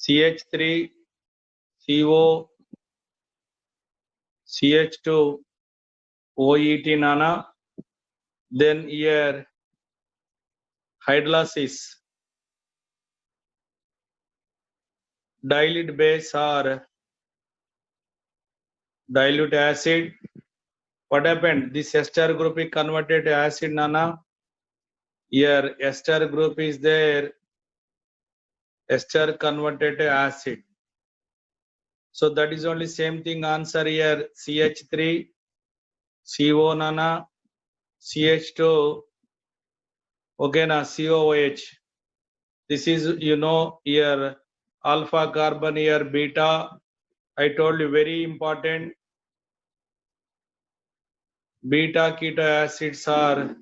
CH3 CO CH2 OET nana. Then here hydrolysis, dilute base or dilute acid. What happened? This ester group is converted to acid nana. Here ester group is there. Ester converted to acid. So that is only same thing. Answer here CH3 CO nana CH2 okay na COOH. This is here alpha carbon here beta. I told you very important. Beta keto acids are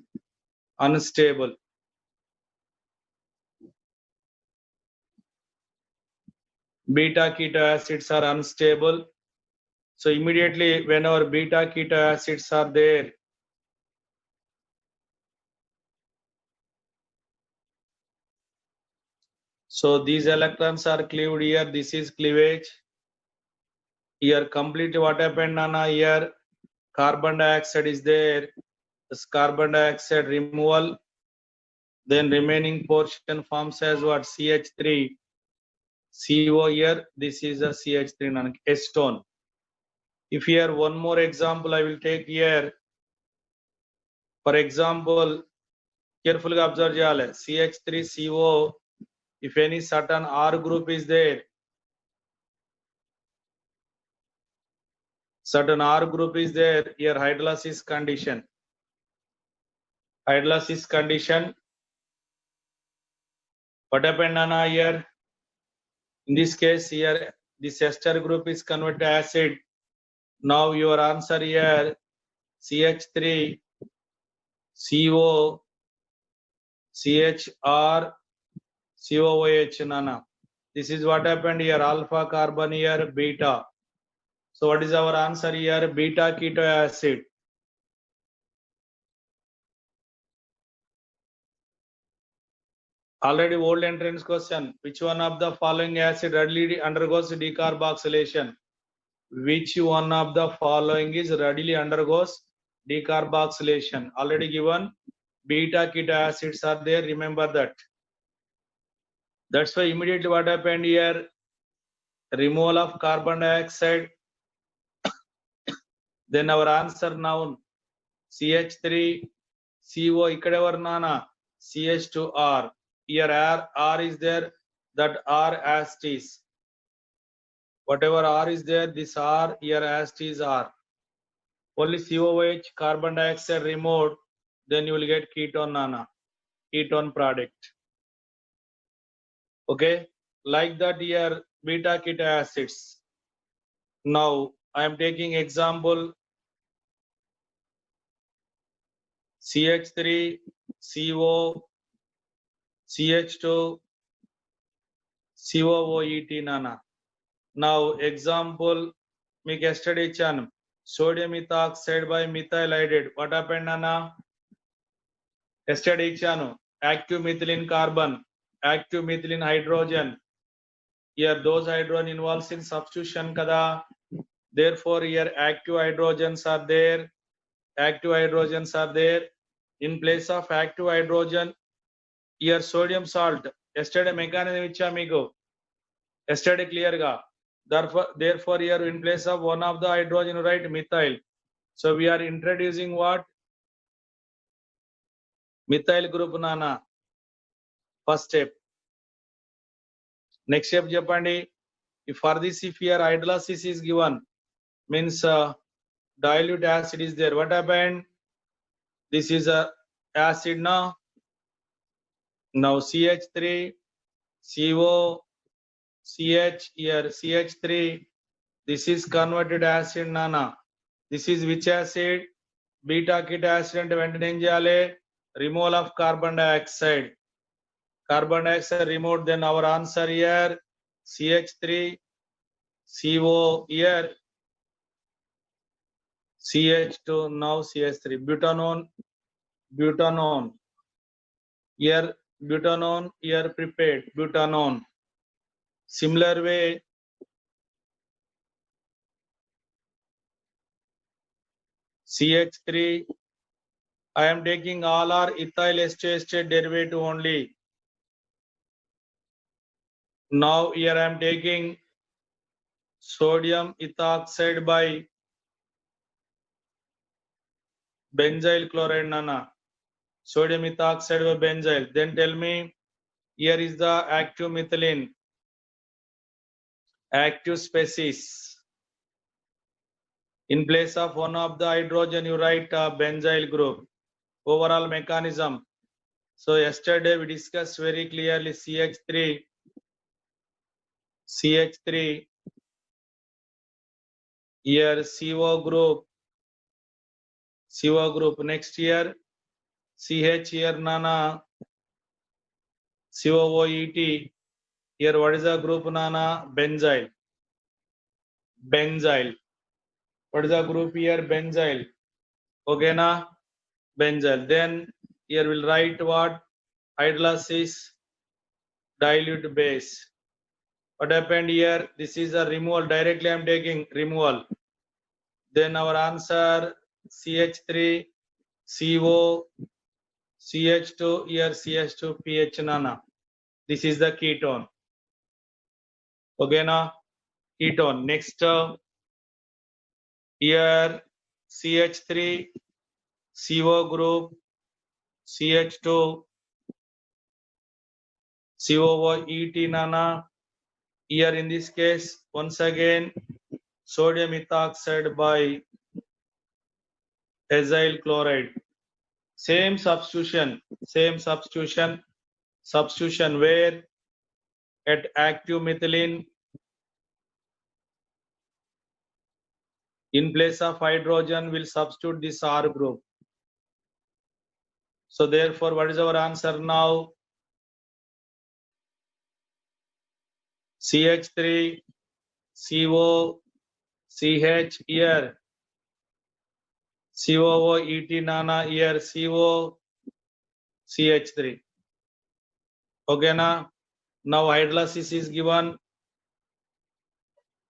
unstable. Beta keto acids are unstable. So immediately whenever beta keto acids are there, so these electrons are cleaved here. This is cleavage. Here complete what happened nana, here carbon dioxide is there. This carbon dioxide removal, then remaining portion forms as what? CH3 CO here. This is a CH3 nana, acetone. If here one more example I will take here. For example, carefully observe jale CH3CO. If any certain R group is there, certain R group is there, here hydrolysis condition. Hydrolysis condition. What happened nana here? In this case here, this ester group is converted to acid. Now your answer here CH3 CO CHR COOH nana. This is what happened here, alpha carbon here beta. So what is our answer here? Beta keto acid. Already old entrance question. Which one of the following acid readily undergoes decarboxylation? Which one of the following is readily undergoes decarboxylation? Already given. Beta keto acids are there. Remember that. That's why immediately what happened here? Removal of carbon dioxide. Then our answer now CH3 CO ikkade nana CH2R. Here R is there, that R as it is. Whatever R is there, this R here as it is R. Only COOH, carbon dioxide removed, then you will get ketone nana, ketone product. Okay, like that here beta keto acids. Now I am taking example CH3 CO CH2 COOET nana. Now example మీకు yesterday ఇచ్చాను sodium ethoxide by methyl iodide. What happened nana? Yesterday ఇచ్చాను active methylene carbon, active methylene hydrogen. Here those hydrogen involves in substitution kada. Therefore here active hydrogens are there. Active hydrogens are there. In place of active hydrogen, here sodium salt. Yesterday mechanism ichcha meeku. Yesterday clear ga. Therefore here in place of one of the hydrogen you write methyl. So we are introducing what? Methyl group nana. First step. Next step చెప్పండి. If for this if here hydrolysis is given, means dilute acid is there. What happened? This is a acid now. Now CH3 CO CH here CH3. This is converted acid nana. This is which acid? Beta keto acid అంటే వెంటనే ఏం చేయాలి? Removal of carbon dioxide. Carbon dioxide removed. Then our answer here CH3 CO here CH2 now CH3 butanone here butanone here prepared butanone. Similar way, CH3, I am taking all our ethyl ester derivative only. Now here I am taking sodium ethoxide by benzyl chloride, Nana. Sodium ethoxide by benzyl. Then tell me, here is the active methylene, active species. In place of one of the hydrogen, you write a benzyl group. Overall mechanism. So yesterday we discussed very clearly CH3, here CO group, next here CH here Nana, COOET, here what is the group Nana? Benzyl. What is the group here? Benzyl. Okay na? Benzyl. Then here we'll write what? Hydrolysis, dilute base. What happened here? This is a removal. Directly I am taking removal. Then our answer CH3, CO, CH2, here CH2, PH Nana. This is the ketone. Okay na? Ketone. Next here CH3, CO group, CH2, COOET Nana. Here in this case, once again, sodium ethoxide by acyl chloride. Same substitution where at active methylene, in place of hydrogen, we'll substitute this R group. So therefore, what is our answer now? CH3, CO, CH here, COOET Nana here, CO, CH3. Okay na? Now hydrolysis is given.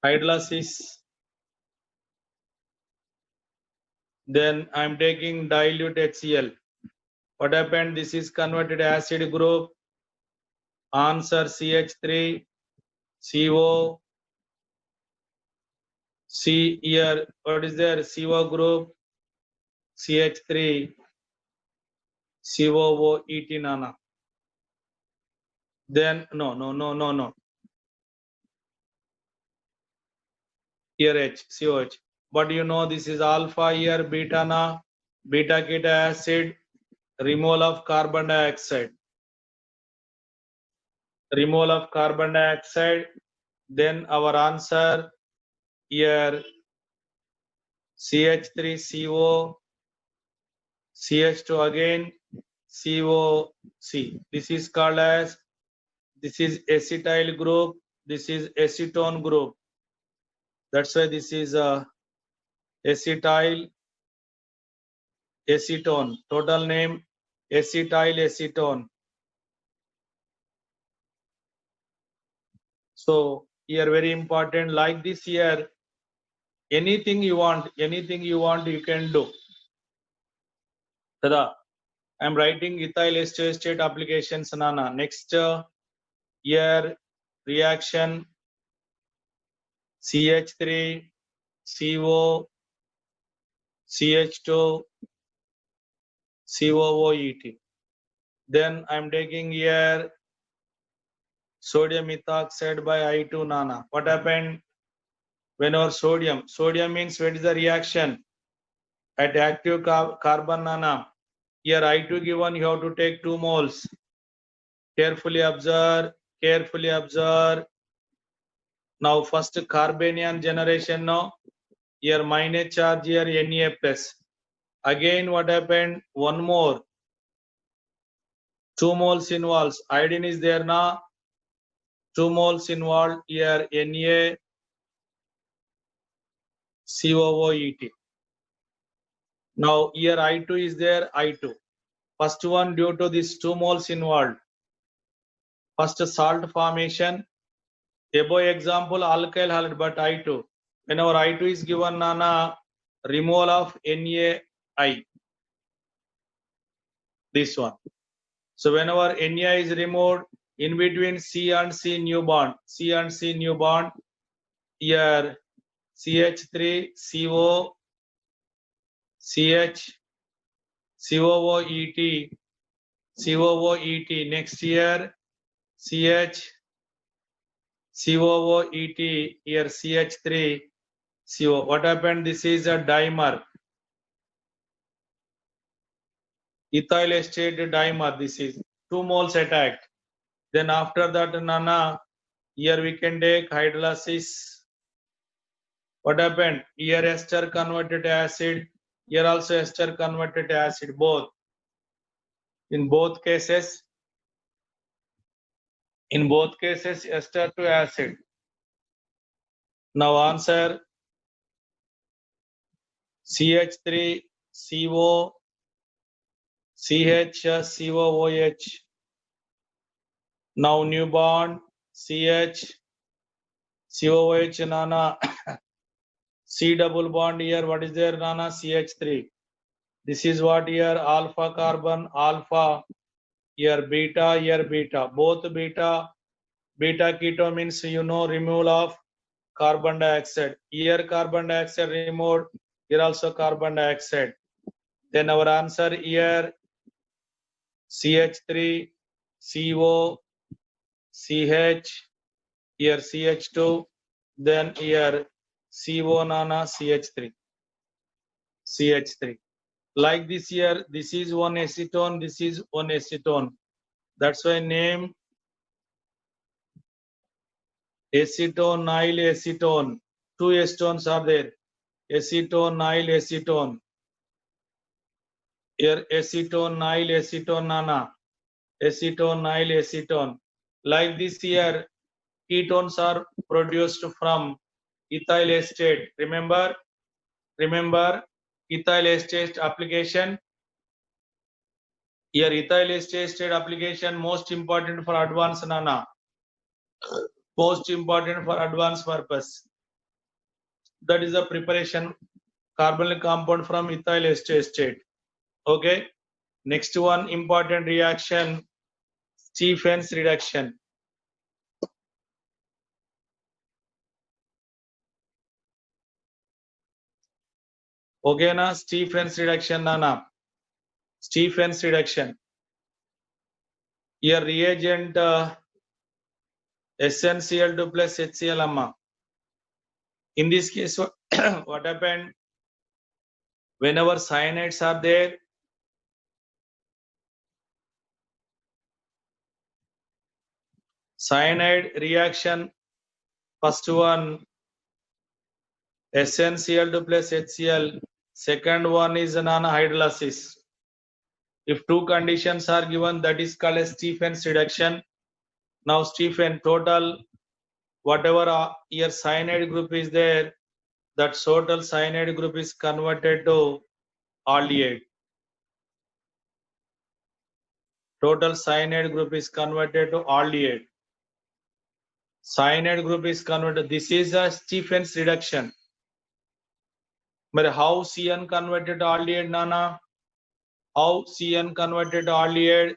Hydrolysis. Then I am taking dilute HCl. What happened? This is converted acid group. Answer CH3, CO, C here. What is there? CO group, CH3, COOET Nana. Then no. Here H, COH. But you know this is alpha here, beta na, beta ketone acid, removal of carbon dioxide. Removal of carbon dioxide. Then our answer here CH3CO, CH2 again, COC. This is called as, this is acetyl group, this is acetone group. That's why this is acetyl acetone. Total name acetyl acetone. So here very important, like this here, anything you want, you can do. Tada. I'm writing ethyl ester state applications Nana. Next here reaction CH3, CO, CH2, COOET. Then I'm taking here sodium ethoxide by I2 Nana. What happened? Whenever sodium means what is the reaction? At active carbon Nana. Here I2 given, you have to take 2 moles. Carefully observe. Now first carbanion generation now. Here minus charge here Na plus. Again what happened? 1 more. 2 moles involved. Iodine is there now. 2 moles involved here Na COOET. Now here I2 is there, I2. First one, due to this 2 moles involved. First salt formation, Above example alkyl halide, but I2. Whenever I2 is given, Nana, removal of NaI. This one. So whenever Na is removed, in between C and C new bond, C and C new bond, here CH3, CO, CH, COOET, COOET. Next year, CH, COOET, here CH3, CO. What happened? This is a dimer. Ethyl acetate dimer. This is 2 moles attacked. Then after that, Nana, here we can take hydrolysis. What happened? Here ester converted to acid. Here also ester converted to acid. Both. In both cases, ester to acid. Now answer CH3, CO, CH, COOH. Now new bond, CH, COOH, Nana. C double bond here. What is there, Nana? CH3. This is what here? Alpha carbon, alpha. Here beta. Both beta keto means removal of carbon dioxide. Here carbon dioxide removed. Here also carbon dioxide. Then our answer here CH3, CO, CH. Here CH2. Then here CO, Nana, CH3. Like this here, this is one acetone, this is one acetone. That's why name acetonyl acetone. 2 acetones are there. Acetonyl acetone. Here acetonyl acetone, Nana. Acetonyl acetone. Like this here, ketones are produced from ethyl acetate. Remember ethyl acetate application. Here ethyl acetate application most important for advanced, Nana. Most important for advanced purpose. That is the preparation carbonyl compound from ethyl acetate. Okay. Next one important reaction, Stephens reduction. Okay, na Stephens reduction, Nana. Stephens reduction. Here reagent SnCl2 plus HCl, Amma. In this case, what happened? Whenever cyanides are there, cyanide reaction, first one SnCl2 plus HCl, second one is non-hydrolysis. If two conditions are given, that is called as Stephens reduction. Now Stephen, total whatever here cyanide group is there, that total cyanide group is converted to aldehyde. Total cyanide group is converted to aldehyde. Cyanide group is converted. This is a Stephens reduction. But how CN converted to aldehyde, Nana? How CN converted to aldehyde?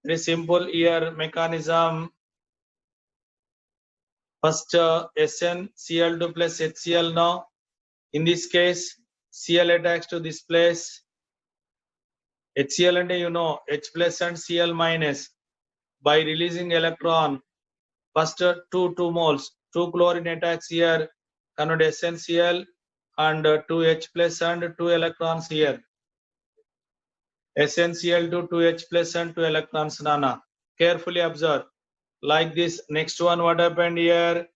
Very simple here mechanism. First SnCl2 plus HCl now. In this case, Cl attacks to this place. HCl and H plus and Cl minus. By releasing electron, first 2 moles, 2 chlorine attacks here, convert SnCl and 2 H plus and 2 electrons here. SnCl to 2 H plus and 2 electrons, Nana. Carefully observe. Like this. Next one, what happened here?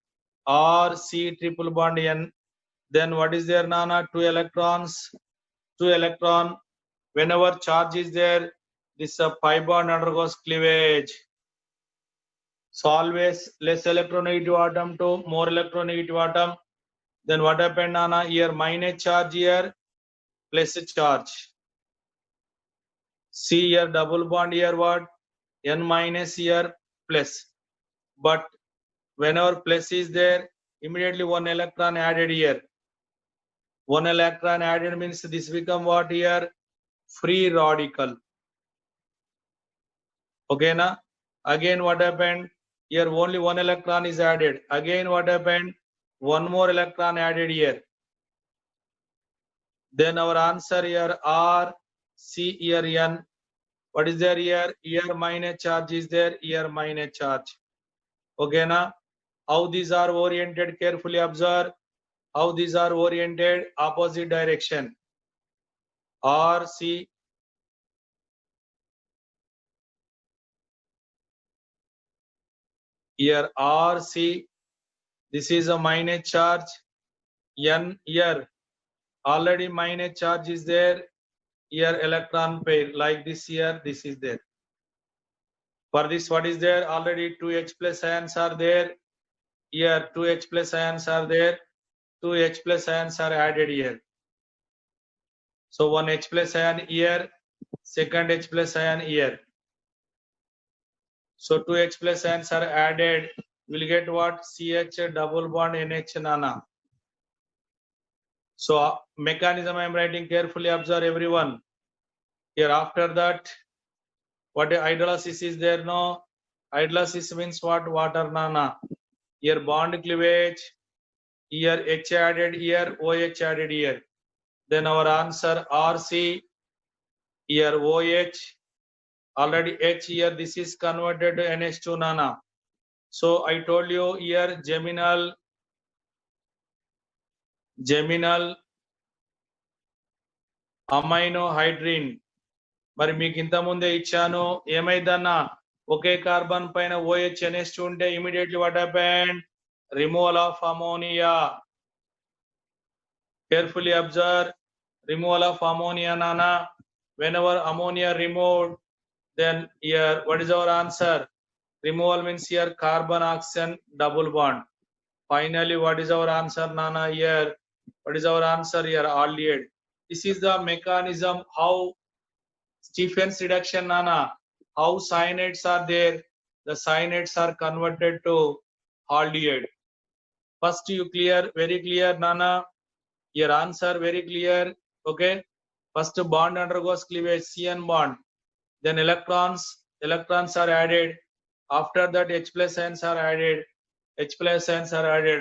R C triple bond N. Then what is there, Nana? 2 electrons. 2 electron. Whenever charge is there, this pi bond undergoes cleavage. So always less electronegative atom to more electronegative atom. Then what happened, Nana? Here minus charge here, plus charge. See here double bond here what? N minus here plus. But Whenever plus is there, immediately one electron added here. One electron added means this become what here? Free radical. Okay, na? Again what happened? Here only one electron is added. Again what happened? One more electron added here. Then our answer here R, C here N. What is there here? Here minus charge is there, here minus charge. Okay, na? How these are oriented? Carefully observe. How these are oriented? Opposite direction. R, C. Here R, C. This is a minus charge. N here. Already minus charge is there. Here electron pair like this here. This is there. For this, what is there? Already 2H plus ions are there. Here 2H plus ions are there. 2H plus ions are added here. So one H plus ion here, second H plus ion here. So 2H plus ions are added. We'll get what? CH double bond NH nana. So mechanism I am writing, carefully observe everyone. Here after that, what hydrolysis is there? No. Hydrolysis means what? Water nana. Here bond cleavage. Here H added here, OH added here. Then our answer RC. Here OH. Already H here. This is converted to NH2 nana. So I told you here geminal అమైనోహైడ్రిన్. మరి మీకు ఇంత ముందే ఇచ్చాను. ఏమైందన్నా ఒకే carbon పైన OH NH2 ఉంటే immediately what happened? Removal of ammonia. Carefully observe. Removal of ammonia nana. Whenever ammonia removed, then here what is our answer? Removal means here carbon oxygen double bond. Finally, what is our answer nana here? What is our answer here? Aldehyde. This is the mechanism how Stefan's reduction nana, how cyanides are there. The cyanides are converted to aldehyde. First you clear, very clear nana. Your answer very clear. Okay. First bond undergoes cleavage, CN bond. Then electrons are added. After that H plus ions are added. H plus ions are added.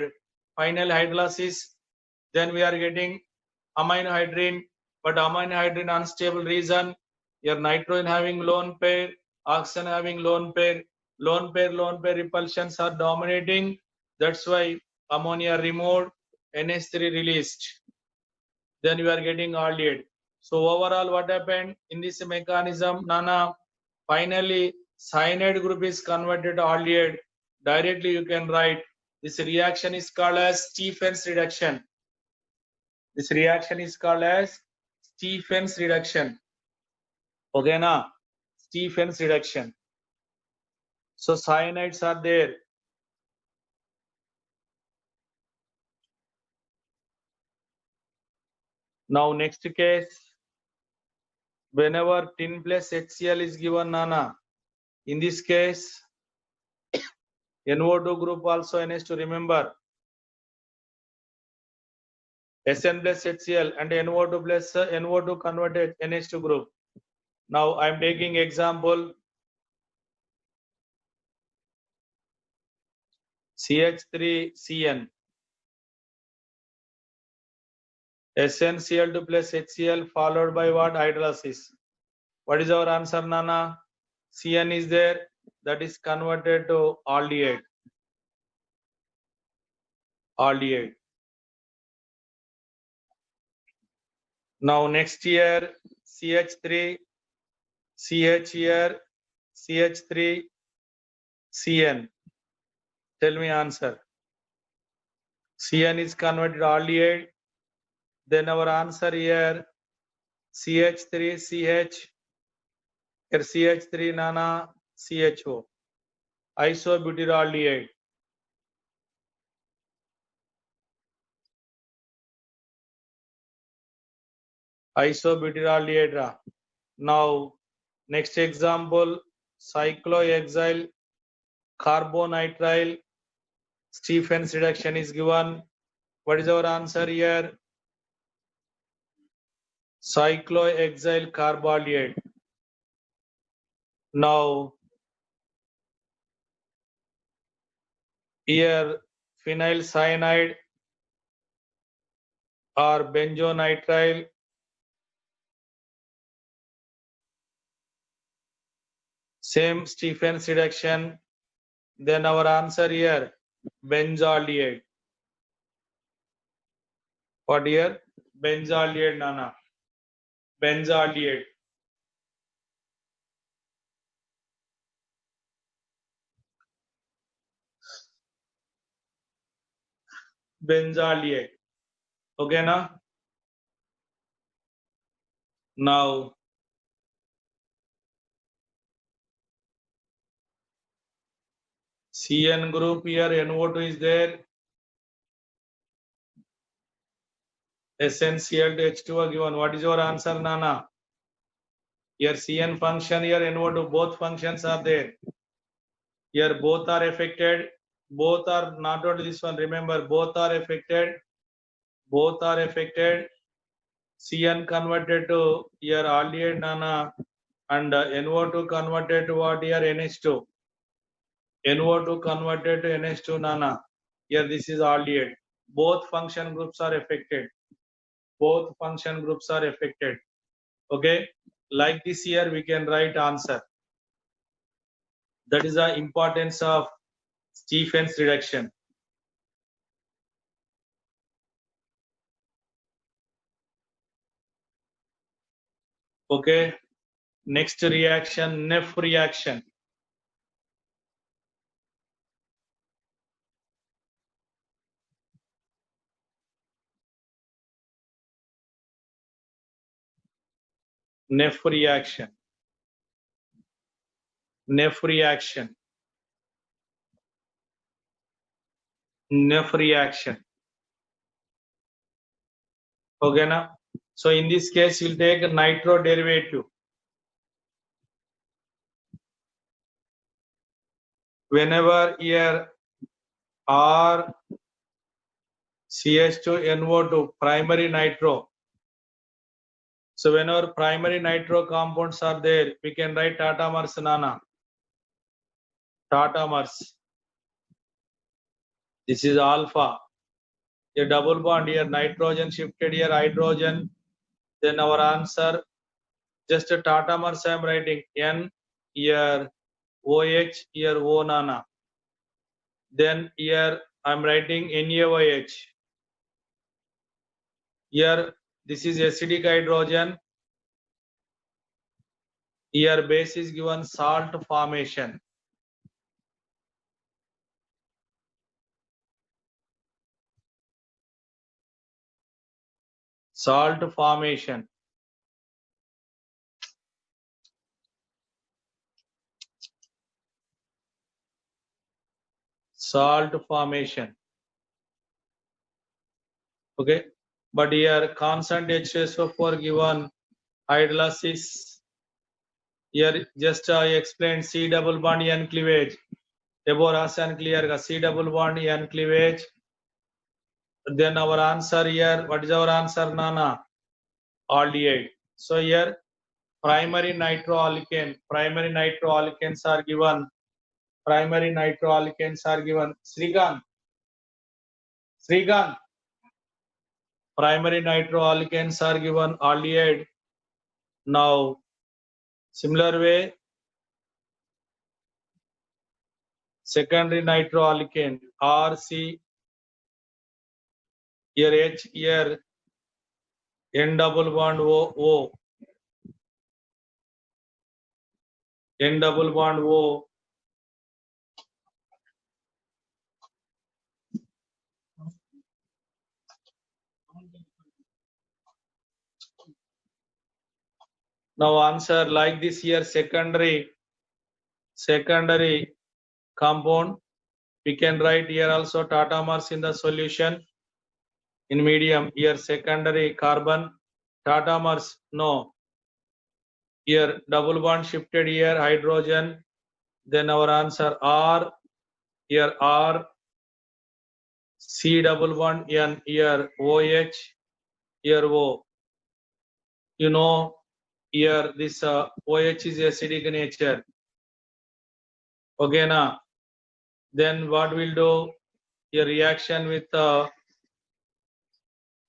Final hydrolysis. Then we are getting aminohydrin. But aminohydrin unstable reason. Your nitrogen having lone pair, oxygen having lone pair. Lone pair repulsions are dominating. That's why ammonia removed, NH3 released. Then you are getting aldehyde. So overall what happened in this mechanism nana? Finally cyanide group is converted to aldehyde. Directly you can write this reaction is called as Stefan's reduction. This reaction is called as Stefan's reduction. Okay na? Stefan's reduction. So cyanides are there. Now next case, whenever tin plus HCl is given nana, in this case NO2 group also NH2, remember Sn plus HCl and NO2 plus NO2 converted NH2 group. Now I am taking example CH3CN. SnCl2 plus HCl followed by what? Hydrolysis. What is our answer nana? Cn is there, that is converted to aldehyde. Aldehyde. Now next year CH3, CH here, CH3, Cn. Tell me answer. Cn is converted to aldehyde. Then our answer here CH3CH. Here CH3 nana, CHO. Isobutyraldehyde. Isobutyraldehyde. Now next example cyclohexyl carbonitrile Stephens reduction is given. What is our answer here? Cyclohexyl carbonyl. Now, here phenyl cyanide or benzonitrile. Same Stephens reduction. Then our answer here, benzaldehyde. What here? Benzaldehyde, Nana. Benzaldehyde. Benzaldehyde. Okay, na? Now, CN group here, NO2 is there. SnCl to H2O given. What is your answer, Nana? Here CN function, here NO2, both functions are there. Here both are affected. Both are not only this one. Remember, both are affected. Both are affected. CN converted to here aldehyde, Nana, and NO2 converted to what here NH2. NO2 converted to NH2, Nana. Here this is aldehyde. Both function groups are affected. Both function groups are affected. Okay, like this here we can write answer. That is the importance of Stephens reduction. Okay, next reaction, Neff reaction. Neff reaction. Neff reaction. Neff reaction. Okay, na? So in this case, we'll take a nitro derivative. Whenever here R CH2NO2 primary nitro. So whenever primary nitro compounds are there, we can write tautomers, Nana. Tautomers. This is alpha. A double bond here, nitrogen shifted here, hydrogen. Then our answer, just a tautomers I am writing N here, OH here, O, Nana. Then here I am writing NaOH. Here this is acidic hydrogen. Here base is given salt formation. Salt formation. Salt formation. Okay, but here constant H2SO4 given hydrolysis. Here just I explained C double bond N cleavage. Eborasan clear ka C double bond N cleavage. Then our answer here, what is our answer, Nana? Aldehyde. So here primary nitroalkane. Primary nitroalkanes are given. Primary nitroalkanes are given. Srikanth. Srikanth. Primary nitroalkanes are given aldehyde. Now, similar way, secondary nitroalkane RC, here H, here N double bond O, N double bond O. Now answer like this here, secondary compound. We can write here also tautomers in the solution. In medium, here secondary carbon, tautomers, no. Here double bond shifted here, hydrogen. Then our answer R, here R, C double bond N, here OH, here O. You know, here this OH is acidic nature. Okay, na? Then what we'll do? A reaction with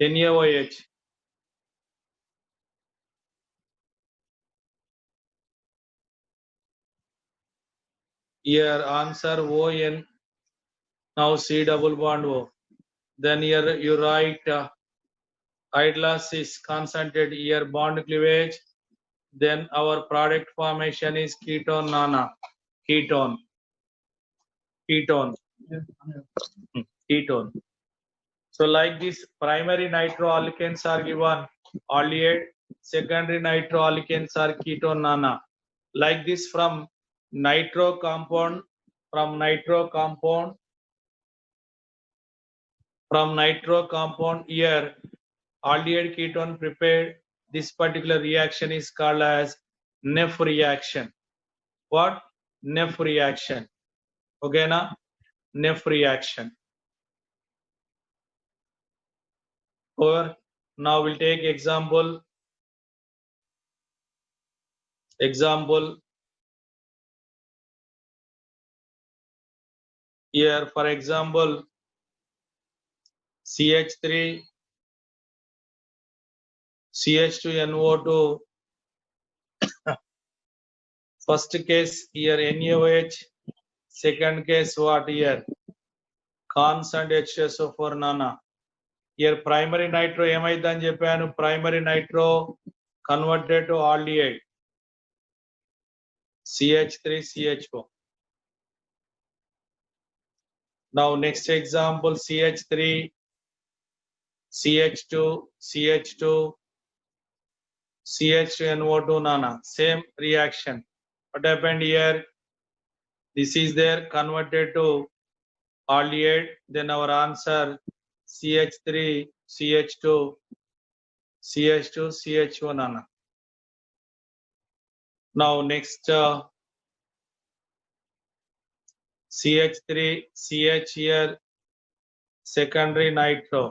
NaOH. Here answer ON. Now C double bond O. Then here you write hydrolysis is concentrated here bond cleavage. Then our product formation is ketone nana. Ketone. Ketone. So like this, primary nitroalkanes are given aldehyde, secondary nitroalkanes are ketone nana. Like this, from nitro compound here, aldehyde ketone prepared. This particular reaction is called as Neff reaction. What? Neff reaction. Okay, na? Neff reaction. Or now we'll take example. Here, for example, CH3, CH2NO2. First case here NaOH. Second case what here? Constant H2SO4 nana. Here primary nitro ఏమైందని చెప్పాను, primary nitro converted to aldehyde CH3CH4. Now next example CH3 CH2 CH2 CH2NO2 nana, same reaction. What happened here? This is there converted to aldehyde. Then our answer CH3 CH2 CH2 CH1 nana. Now next CH3 CH here secondary nitro,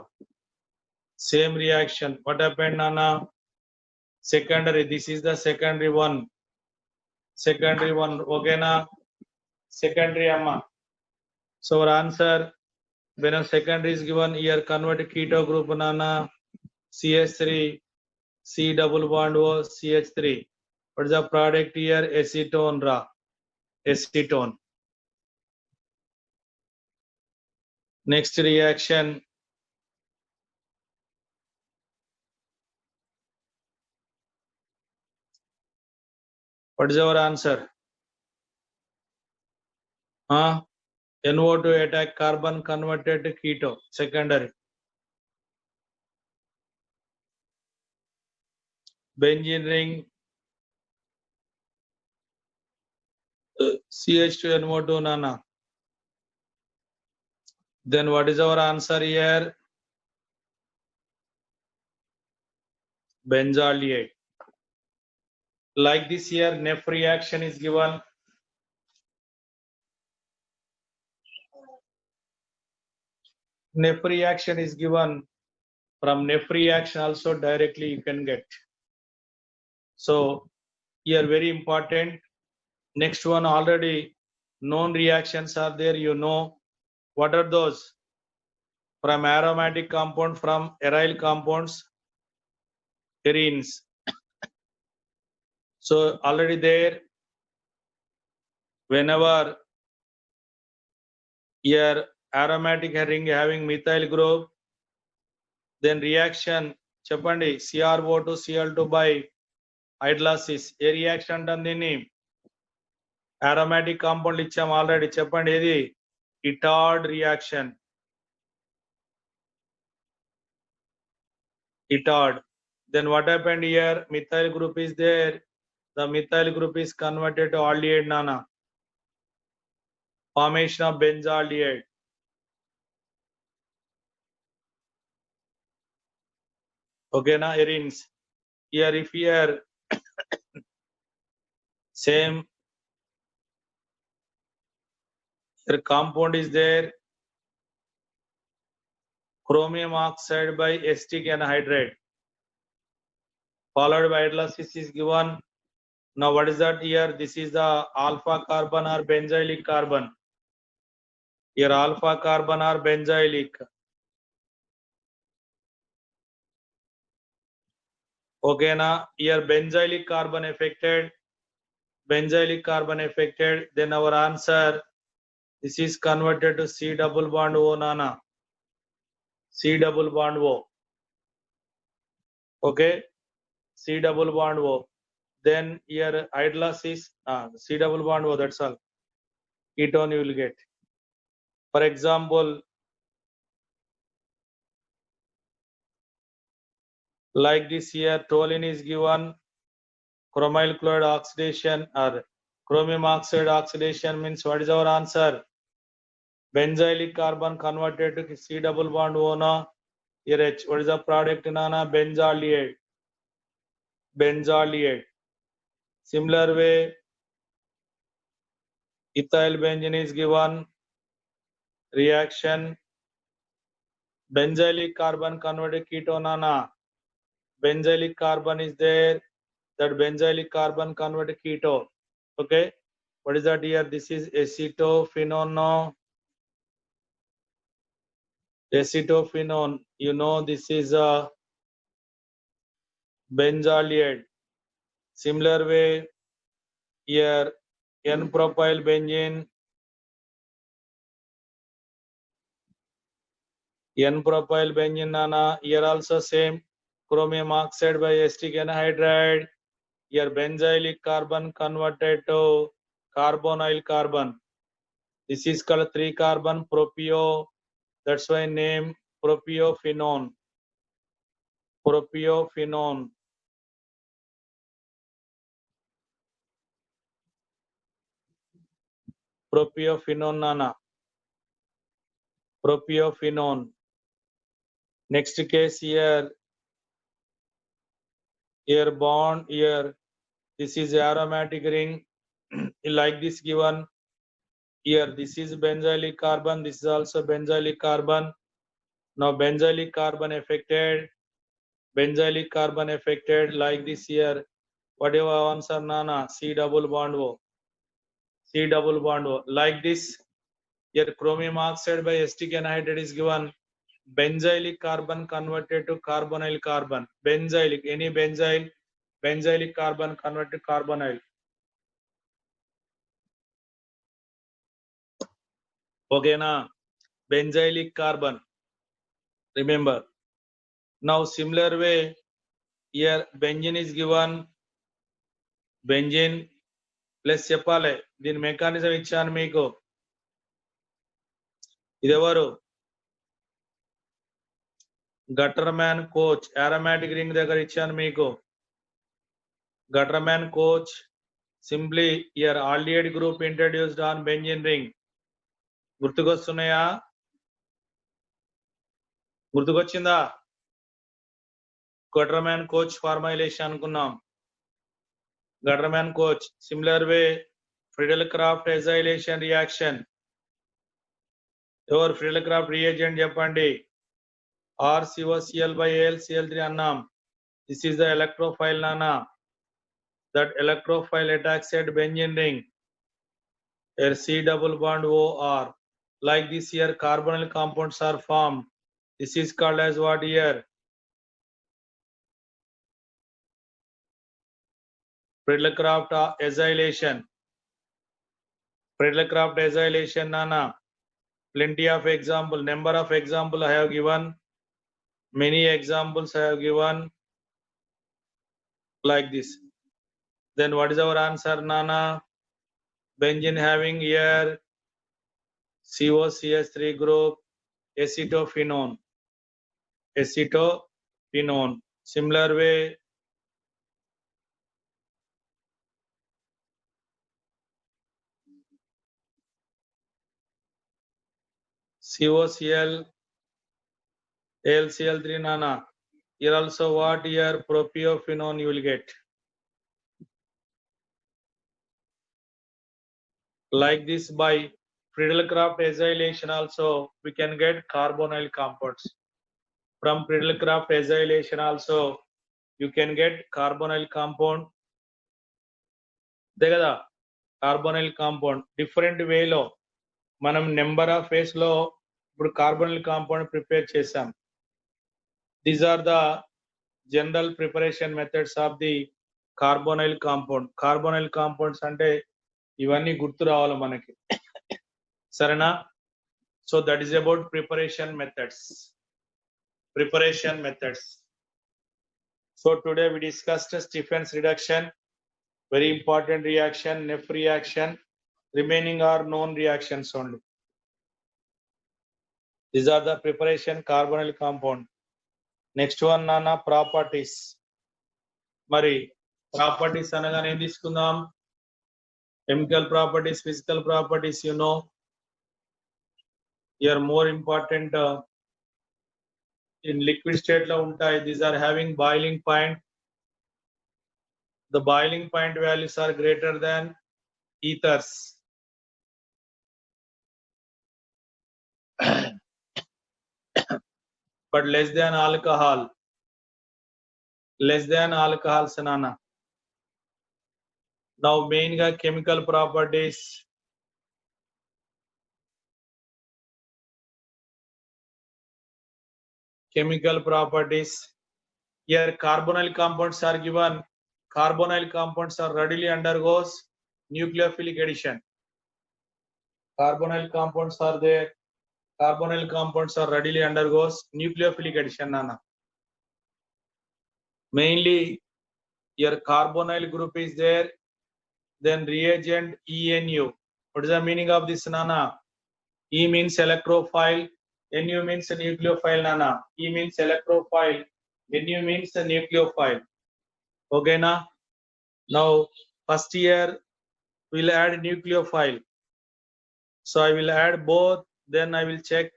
same reaction. What happened nana? Secondary, this is the secondary one. Okay na? Secondary amma. So our answer, when a secondary is given here, convert keto group nana, CH3 C double bond O CH3. What is the product here? Acetone ra. Acetone. Next reaction. What is our answer? NO2 attack carbon converted to keto, secondary. Benzene ring CH2NO2 nana. Then what is our answer here? Benzaldehyde. Like this here, Neff reaction is given. Neff reaction is given. From Neff reaction also directly you can get. So here very important. Next one, already known reactions are there. You know what are those? From aromatic compound, from aryl compounds, arenes. So already there, whenever here aromatic ring having methyl group, then reaction చెప్పండి CrO2 Cl2 by hydrolysis. A reaction అంటాం దీన్ని? aromatic compound ఇచ్చాం already, చెప్పండి ఏది? Itard reaction. Itard. Then what happened here? Methyl group is there. The methyl group is converted to aldehyde nana. Formation of benzaldehyde. Okay na, arenes. Here if here same here compound is there. chromium oxide by acetic anhydride, followed by hydrolysis is given. Now what is that here? This is the alpha carbon or benzylic carbon. Here alpha carbon or benzylic. Okay, now here benzylic carbon affected. Benzylic carbon affected. Then our answer, this is converted to C double bond O, Nana. C double bond O. Okay, C double bond O. Then here hydrolysis, C double bond O, that's all. Ketone you will get. For example, like this here, toluene is given, chromyl chloride oxidation or chromium oxide oxidation means what is our answer? Benzylic carbon converted to C double bond O, na. Here H, what is the product, Nana? Benzaldehyde. Benzaldehyde. Similar way, ethyl benzene is given, reaction, benzylic carbon converted ketone, Nana. Benzylic carbon is there, that benzylic carbon converted ketone. Okay, what is that here? This is acetophenone. Acetophenone, you know, this is a benzaldehyde. Similar way, here N-propyl benzene, N-propyl benzene, Nana. Here also same, chromium oxide by acetic anhydride. Here benzylic carbon converted to carbonyl carbon. This is called 3-carbon propio. That's why name propiophenone. Propiophenone. Propiophenone, Nana. Propiophenone. Next case here. Here bond here. This is aromatic ring. Like this given. Here this is benzylic carbon. This is also benzylic carbon. Now benzylic carbon affected. Benzylic carbon affected like this here. Whatever answer, Nana? C double bond O. C double bond O. Like this. Here chromium oxide by acetic anhydride is given. Benzylic carbon converted to carbonyl carbon. Benzylic, any benzyl, benzylic carbon converted to carbonyl. Okay, na? Benzylic carbon. Remember. Now similar way, here benzene is given. Benzene plus చెప్పాలి. దీని mechanism ఇచ్చాను మీకు. ఇదెవరు? గట్టర్మ్యాన్ coach aromatic ring దగ్గర ఇచ్చాను మీకు. Gutterman coach, simply here aldehyde group introduced on benzene ring. గుర్తుకొస్తున్నాయా? గుర్తుకొచ్చిందా? Gattermann Koch formulation అనుకున్నాం. Gattermann Koch. Similar way Friedel Crafts acylation reaction. ఎవరు ఫ్రిడెల్ క్రాఫ్ట్ రియేజెంట్ చెప్పండి. RCOCl by AlCl3 అన్నాం. దిస్ ఈస్ ద ఎలక్ట్రోఫైల్, నానా. That electrophile attacks at benzene ring. Here C double bond OR. Like this here carbonyl compounds are formed. This is called as what here? Friedel-Crafts acylation. Friedel-Crafts acylation, Nana. Plenty of example. Number of example I have given. Many examples I have given. Like this. Then what is our answer, Nana? Benzene having here COCH3 group, acetophenone. Acetophenone. Similar way, COCl, AlCl3, Nana. Here also what here? Propiophenone you will get. Like this by Friedel-Crafts acylation also we can get carbonyl compounds. From Priddlecraft acylation also you can get carbonyl compound. అంతే కదా, carbonyl compound different వేలో మనం number of ways లో ఇప్పుడు carbonyl compound prepare చేసాం. These are the general preparation methods of the carbonyl compound. Carbonyl compounds అంటే ఇవన్నీ గుర్తు రావాలి మనకి, సరేనా? So that is about preparation methods. So today we discussed Stephen's reduction, very important reaction, Neff reaction. Remaining are known reactions only. These are the preparation carbonyl compound. Next one nana, properties. Mari properties అనగానే ఏం తీసుకుందాం? Chemical properties, physical properties, you know. Here more important in liquid state lo untai. These are having boiling point. The boiling point values are greater than ethers. But less than alcohol. Less than alcohol sanana. Now main ga chemical properties. Chemical properties. Here carbonyl compounds are given. Carbonyl compounds are readily undergoes nucleophilic addition. Carbonyl compounds are there. Carbonyl compounds are readily undergoes nucleophilic addition nana. Mainly your carbonyl group is there, then reagent ENU. What is the meaning of this nana? E means electrophile, Nu means nucleophile nana. E means electrophile, Nu means nucleophile. Okay na? Now first year we'll add nucleophile. So I will add both, then I will check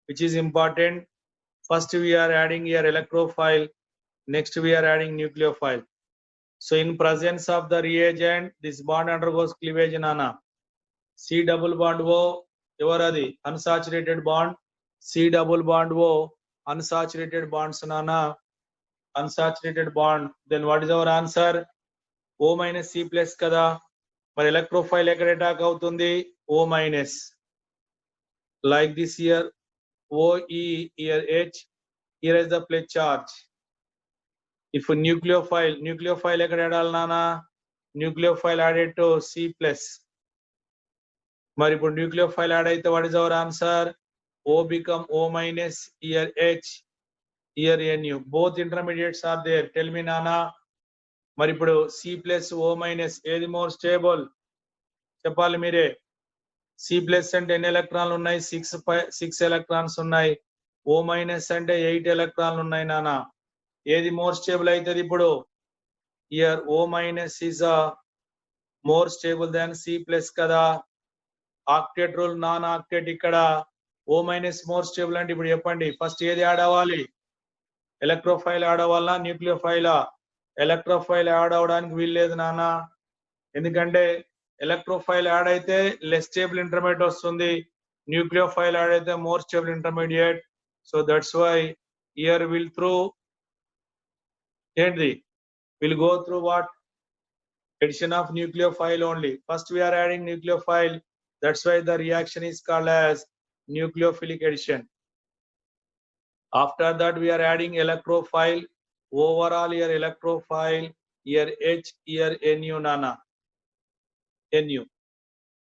which is important. First we are adding here electrophile, next we are adding nucleophile. So in presence of the reagent, this bond undergoes cleavage nana. C double bond O, evaradi unsaturated bond. C double bond O, unsaturated bonds nana. Unsaturated bond. Then what is our answer? O minus C plus kada. మరి electrophile ఎక్కడ attack అవుతుంది? O minus. Like this here, OE, here H, here is the pledge charge. If nucleophile ఎక్కడ add నానా? Nucleophile added to C plus. మరి ఇప్పుడు nucleophile add అయితే what is our answer? O become O minus, here H, here Nu. Both intermediates are there. Tell me nana. మరి ఇప్పుడు C plus O minus ఏది more stable చెప్పాలి మీరే. C plus అంటే ఎన్ని ఎలక్ట్రాన్లు ఉన్నాయి? 6 ఎలక్ట్రాన్స్ ఉన్నాయి. O minus అంటే 8 ఎలక్ట్రాన్లు ఉన్నాయి నానా. ఏది మోర్ స్టేబుల్ అవుతుంది ఇప్పుడు? Here O minus is a more stable than C plus కదా. ఆక్టేట్ రూల్, నాన్ ఆక్టేట్ ఇక్కడ O minus మోర్ స్టేబుల్ అంటే ఇప్పుడు చెప్పండి ఫస్ట్ ఏది యాడ్ అవ్వాలి? ఎలక్ట్రోఫైల్ యాడ్ అవ్వాలా, న్యూక్లియోఫైలా? ఎలక్ట్రోఫైల్ యాడ్ అవడానికి వీల్లేదు నాన్న, ఎందుకంటే ఎలక్ట్రోఫైల్ యాడ్ అయితే లెస్ స్టేబుల్ ఇంటర్మీడియట్ వస్తుంది, న్యూక్లియోఫైల్ యాడ్ అయితే more stable intermediate. So that's why here will through ఏంటి will go through what addition of nucleophile only. First we are adding nucleophile, that's why the reaction is called as nucleophilic addition. After that we are adding electrophile. Overall here electrophile, here H, here Nu nana. Nu.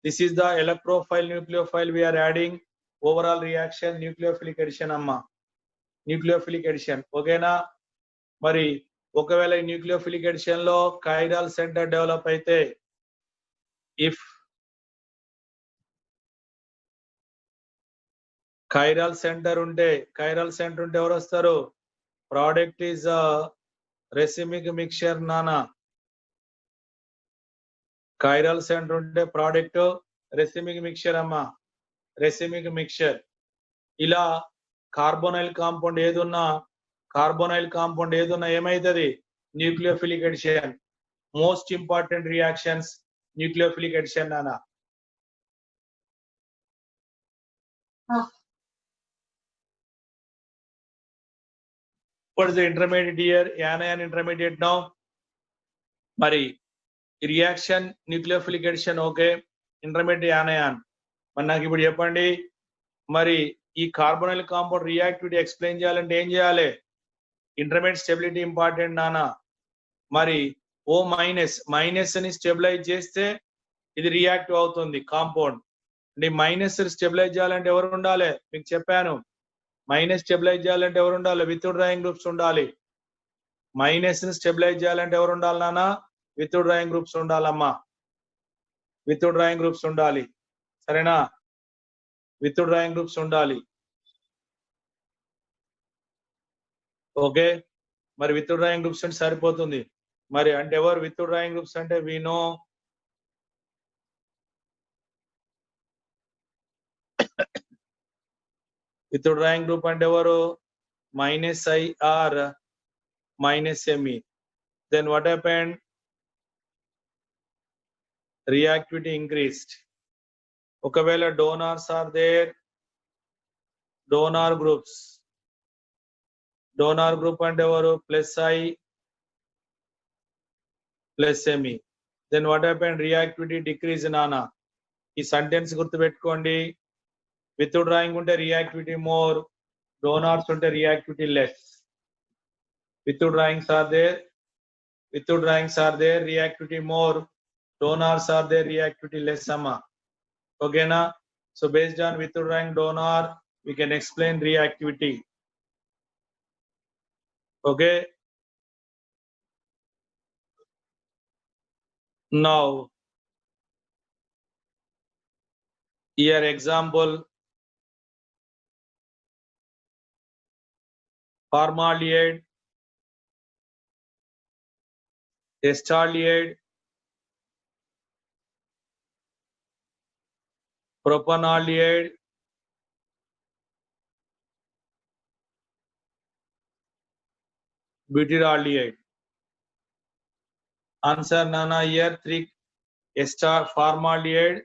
This is the electrophile nucleophile we are adding. Overall reaction nucleophilic addition amma. Nucleophilic addition. Okay na? Mari ఒకవేళ nucleophilic addition లో chiral centre develop అయితే, if chiral centre ఉంటే ఎవరు వస్తారు? Product is రెసిమిక్ mixture నానా. Chiral centre ఉంటే product రెసిమిక్ mixture అమ్మా, రెసిమిక్ mixture. ఇలా కార్బోనైల్ కాంపౌండ్ ఏదున్నా ఏమైతుంది? Nucleophilic addition. Most important reactions nucleophilic addition నానా. What is the intermediate here? Anion intermediate now. Mari reaction nucleophilic addition okay. Intermediate anion. మరి నాకు ఇప్పుడు చెప్పండి మరి ఈ కార్బోనైల్ కాంపౌండ్ రియాక్టివిటీ ఎక్స్ప్లెయిన్ చేయాలంటే ఏం చేయాలి? ఇంటర్మీడియట్ స్టెబిలిటీ ఇంపార్టెంట్ నానా. మరి ఓ మైనస్ ని స్టెబిలైజ్ చేస్తే ఇది రియాక్టివ్ అవుతుంది కాంపౌండ్. అంటే మైనస్ స్టెబిలైజ్ చేయాలంటే ఎవరు ఉండాలి? మీకు చెప్పాను మైనస్ స్టెబిలైజ్ చేయాలంటే ఎవరు ఉండాలి? విత్ డ్రాయింగ్ గ్రూప్స్ ఉండాలి. మైనస్ ని స్టెబిలైజ్ చేయాలంటే ఎవరు ఉండాలి నాన్న? విత్ డ్రాయింగ్ గ్రూప్స్ ఉండాలమ్మా. విత్ డ్రాయింగ్ గ్రూప్స్ ఉండాలి, సరేనా? విత్ డ్రాయింగ్ గ్రూప్స్ ఉండాలి. ఓకే, మరి విత్ డ్రాయింగ్ గ్రూప్స్ అంటే సరిపోతుంది. మరి అంటే ఎవరు విత్ డ్రాయింగ్ గ్రూప్స్ అంటే we know withdrawing group అంటే ఎవరు? Minus I or minus ME. Then what happened? Reactivity increased. ఒకవేళ donors are there, donor groups, donor group అంటే ఎవరు? Plus I plus ME. Then what happened? Reactivity decrease నానా. ఈ sentence గుర్తుపెట్టుకోండి. Withdrawing ఉంటే reactivity more, donors ఉంటే reactivity less. Withdrawing are there, withdrawing are there reactivity more, donors are their reactivity less amma. Okay na? So based on with drawing donor we can explain reactivity. Okay, now here example formaldehyde, acetaldehyde, propanaldehyde, butyraldehyde. Answer nana here 3 ester formaldehyde,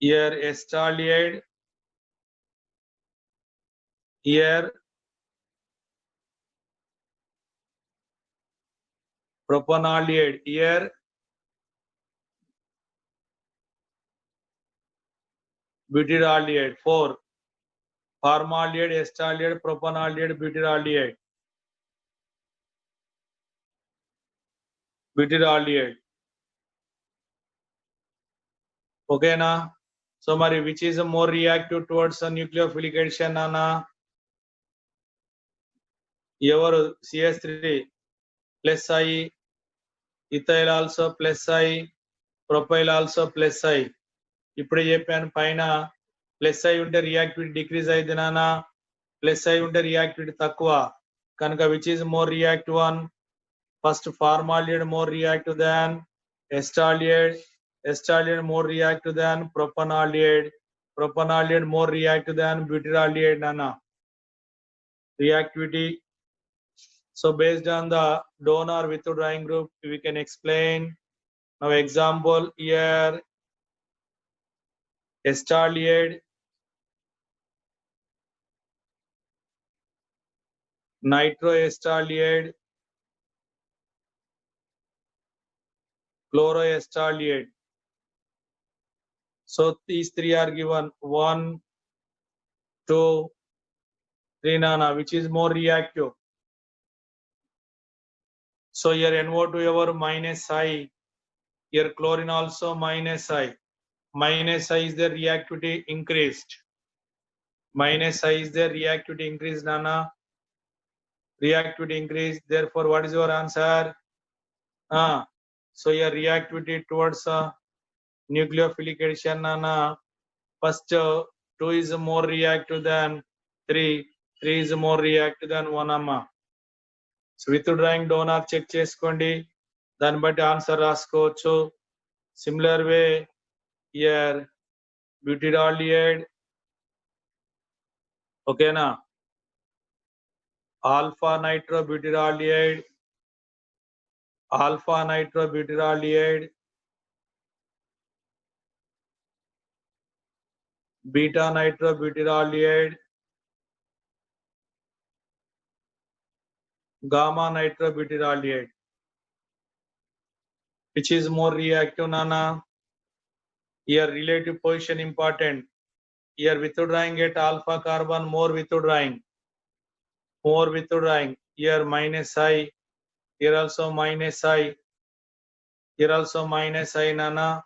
here acetaldehyde, here propanaldehyde, here butyraldehyde. 4 formaldehyde, acetaldehyde, propanaldehyde, butyraldehyde. Butyraldehyde. Okay na? So mari which is more reactive towards a nucleophilic addition nana? Evaru CH3 plus I, ethyl also plus I, propyl also plus I. ఇప్పుడే చెప్పాను పైన plus I ఉంటే reactivity decrease అయింది నానా, plus I ఉంటే reactivity తక్కువ. కనుక which is more reactive one? First formaldehyde more reactive than acetaldehyde, acetaldehyde more reactive than propionaldehyde, propionaldehyde more reactive than butyraldehyde నానా reactivity. So based on the donor with drawing group we can explain. Now example here acetaldehyde, nitroacetaldehyde, chloroacetaldehyde. So these three are given 1, 2, 3 nana. Which is more reactive? So here NO2 ever minus I, here chlorine also minus I. Minus I is the reactivity increased. Minus I is the reactivity increased nana. Reactivity increased. Therefore, what is your answer? So your reactivity towards nucleophilic addition nana. First 2 is more reactive than 3. 3 is more reactive than 1 amma. So with drawing donor check cheskondi. దాన్ని బట్టి answer రాసుకోవచ్చు. Similar way here butyraldehyde, ఓకేనా, alpha nitrobutyraldehyde, alpha nitrobutyraldehyde, beta nitrobutyrolide, gamma nitrobutyrolide. Which is more reactive, Nana? Here relative position important. Here withdrawing at alpha carbon, more withdrawing. Here minus I. Here also minus I. Here also minus I, Nana.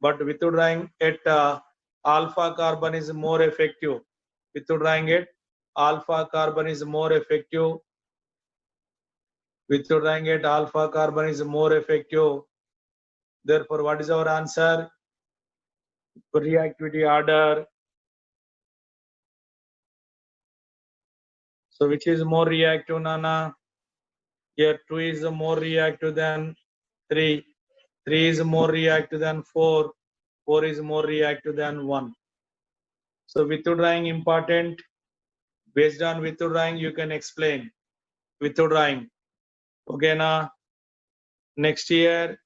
But withdrawing at alpha carbon is more effective. Withdrawing at alpha carbon is more effective. Withdrawing at alpha carbon is more effective. Therefore, what is our answer? Reactivity order. So which is more reactive, Nana? Here 2 is more reactive than 3. 3 is more reactive than 4. 4 is more reactive than 1. So withdrawing important. Based on withdrawing, you can explain. Withdrawing. Okay, na. Next here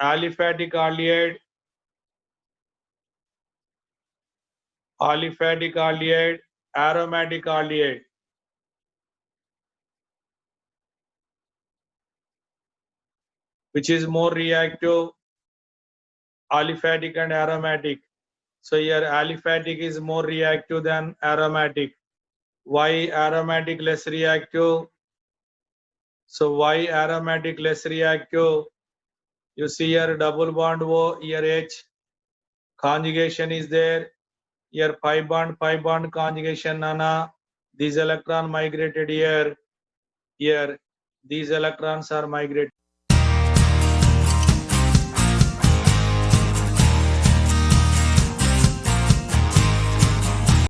aliphatic aldehyde, aromatic aldehyde. Which is more reactive? Aliphatic and aromatic. So here aliphatic is more reactive than aromatic. Why aromatic less reactive? So why aromatic less reactive? You see here double bond O, here H. Conjugation is there. Here pi bond conjugation, Nana. These electron migrated here. Here these electrons are migrated.